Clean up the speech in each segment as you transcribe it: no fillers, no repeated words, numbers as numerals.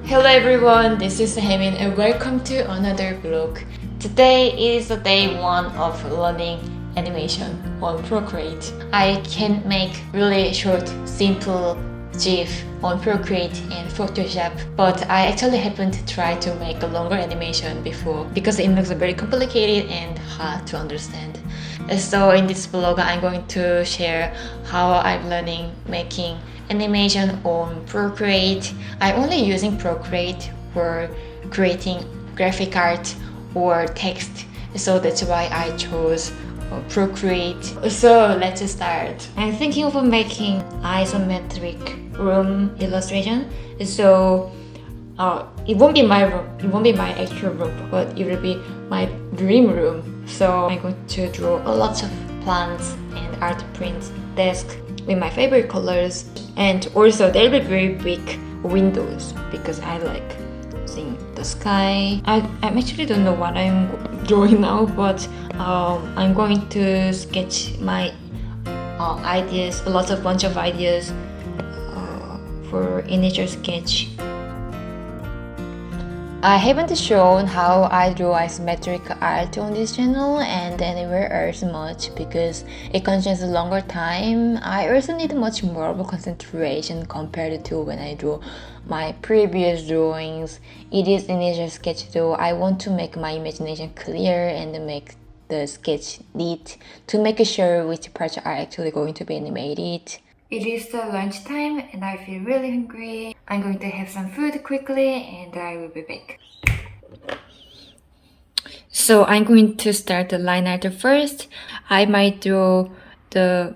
Hello everyone, this is Hyemina and welcome to another vlog. Today is the day 1 of learning animation on Procreate. I can make really short, simple GIF on Procreate and Photoshop, but I actually haven't tried to make a longer animation before because it looks very complicated and hard to understand. So in this vlog, I'm going to share how I'm learning making animation on Procreate. I'm only using Procreate for creating graphic art or text, so that's why I chose Procreate. So let's start. I'm thinking of making isometric room illustration. So it won't be my room, it won't be my actual room, but it will be my dream room. So I'm going to draw a lot of plants and art prints desk with my favorite colors, and also there will be very big windows because I like seeing the sky. I actually don't know what I'm drawing now, but I'm going to sketch my ideas, a bunch of ideas for initial sketch. I haven't shown how I draw isometric art on this channel and anywhere else much because it consumes a longer time. I also need much more of a concentration compared to when I draw my previous drawings. It is initial sketch though. I want to make my imagination clear and make the sketch neat to make sure which parts are actually going to be animated. It is the lunchtime and I feel really hungry. I'm going to have some food quickly and I will be back. So I'm going to start the line art first. I might draw the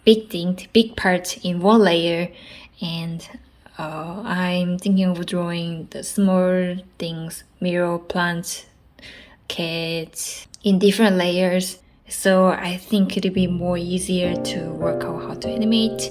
big parts in one layer, and I'm thinking of drawing the small things, mirror, plants, cats, in different layers. So I think it'll be more easier to work out how to animate.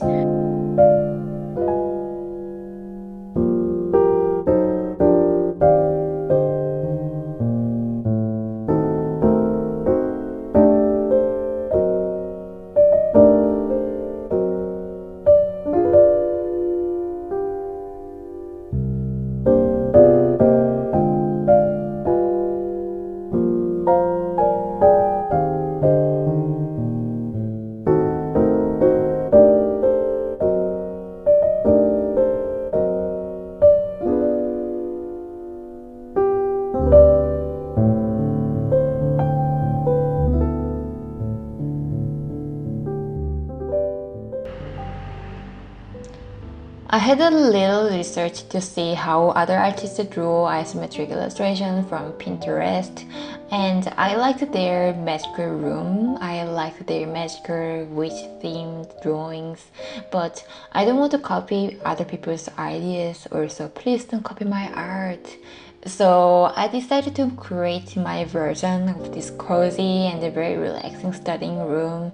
I had a little research to see how other artists draw isometric illustration from Pinterest, and I liked their magical room, I liked their magical witch-themed drawings, but I don't want to copy other people's ideas, so please don't copy my art. So I decided to create my version of this cozy and very relaxing studying room.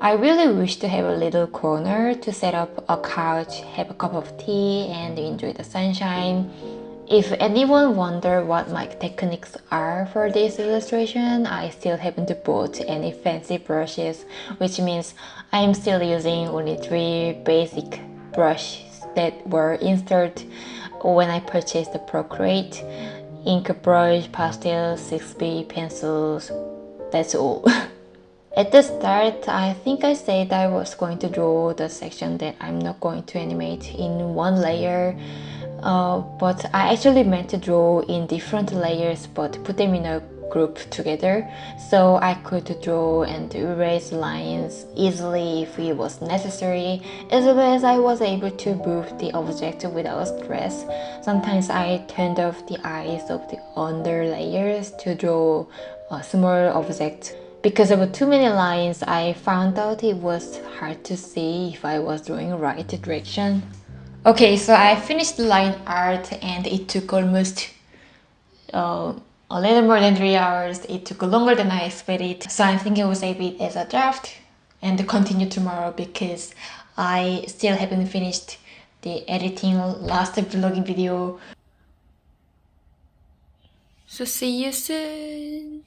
I really wish to have a little corner to set up a couch, have a cup of tea, and enjoy the sunshine. If anyone wonder what my techniques are for this illustration, I still haven't bought any fancy brushes, which means I'm still using only 3 basic brushes that were installed when I purchased the Procreate: ink brush, pastel, 6B pencils, that's all. At the start, I think I said I was going to draw the section that I'm not going to animate in one layer, but I actually meant to draw in different layers but put them in a group together, so I could draw and erase lines easily if it was necessary, as well as I was able to move the object without stress. Sometimes I turned off the eyes of the under layers to draw a small object. Because of too many lines, I found out it was hard to see if I was drawing right direction. Okay, so I finished the line art and it took almost a little more than 3 hours. It took longer than I expected, so I'm thinking we'll save it as a draft and continue tomorrow because I still haven't finished the editing last vlogging video. So see you soon.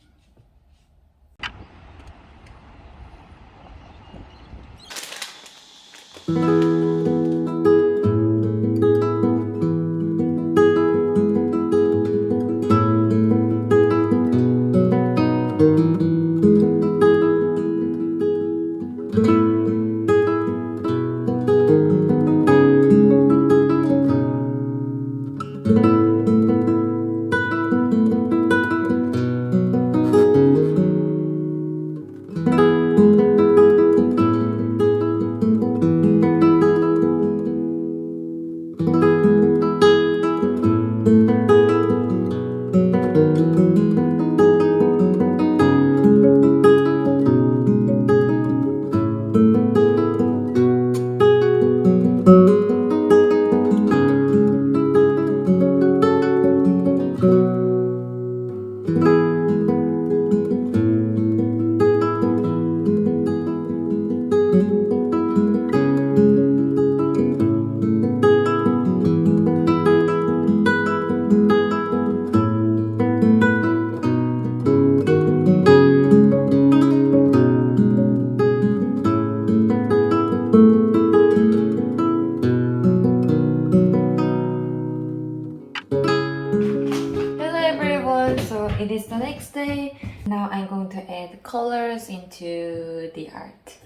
So it is the next day. Now I'm going to add colors into the art.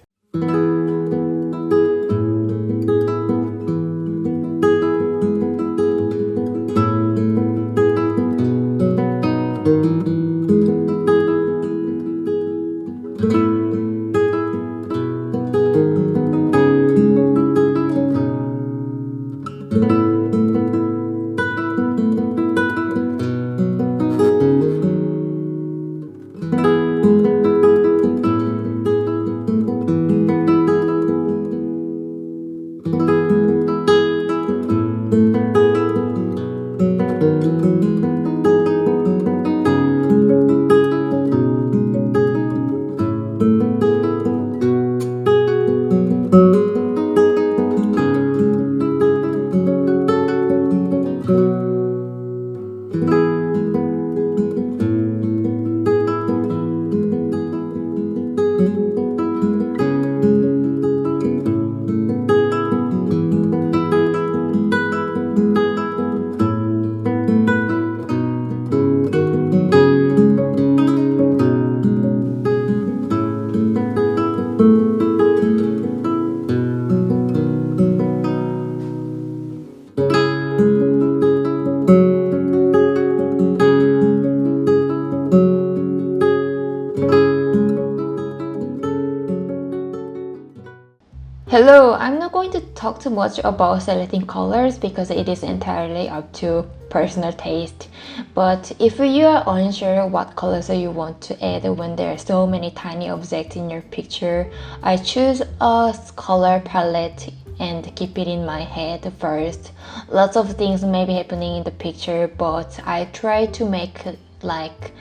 Hello, I'm not going to talk too much about selecting colors because it is entirely up to personal taste. But if you are unsure what colors you want to add when there are so many tiny objects in your picture, I choose a color palette and keep it in my head first. Lots of things may be happening in the picture, but I try to make like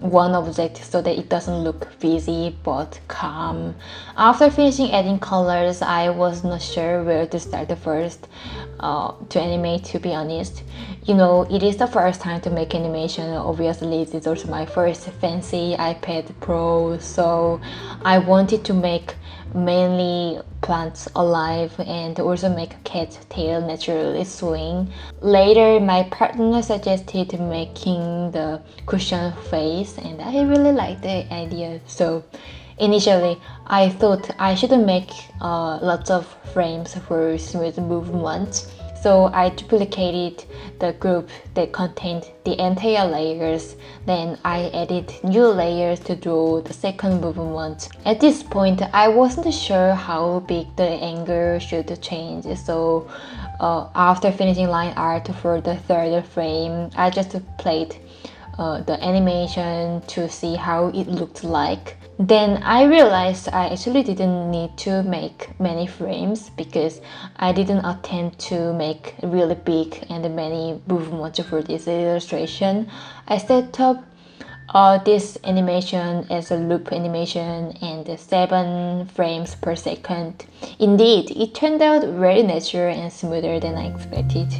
one object so that it doesn't look busy but calm. After finishing adding colors, I was not sure where to start first to animate, to be honest. You know, it is the first time to make animation. Obviously, it is also my first fancy iPad Pro, so I wanted to make mainly plants alive and also make a cat's tail naturally swing. Later, my partner suggested making the cushion face and I really liked the idea. So initially, I thought I should make lots of frames for smooth movements. So I duplicated the group that contained the entire layers. Then I added new layers to draw the second movement. At this point, I wasn't sure how big the angle should change. So after finishing line art for the third frame, I just played the animation to see how it looked like. Then I realized I actually didn't need to make many frames because I didn't attempt to make really big and many movements for this illustration. I set up this animation as a loop animation and 7 frames per second. Indeed, it turned out very natural and smoother than I expected.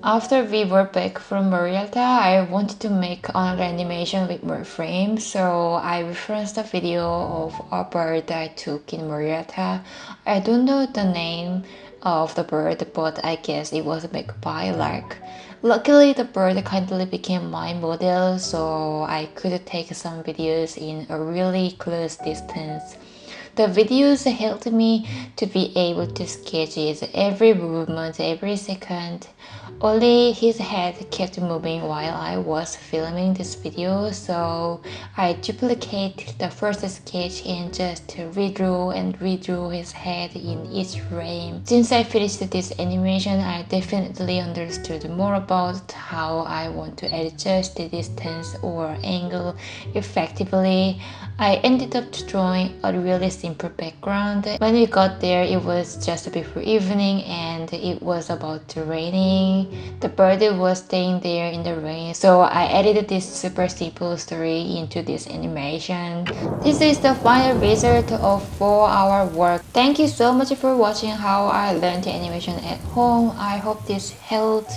After we were back from Murrieta, I wanted to make another animation with more frames, so I referenced a video of a bird I took in Murrieta. I don't know the name of the bird, but I guess it was a magpie lark. Luckily, the bird kindly became my model, so I could take some videos in a really close distance. The videos helped me to be able to sketch his every movement, every second. Only his head kept moving while I was filming this video, so I duplicated the first sketch and just redrew and redrew his head in each frame. Since I finished this animation, I definitely understood more about how I want to adjust the distance or angle effectively. I ended up drawing a really simple background. When we got there, it was just before evening and it was about to raining. The bird was staying there in the rain, so I added this super simple story into this animation. This is the final result of 4-hour work. Thank you so much for watching how I learned animation at home. I hope this helped.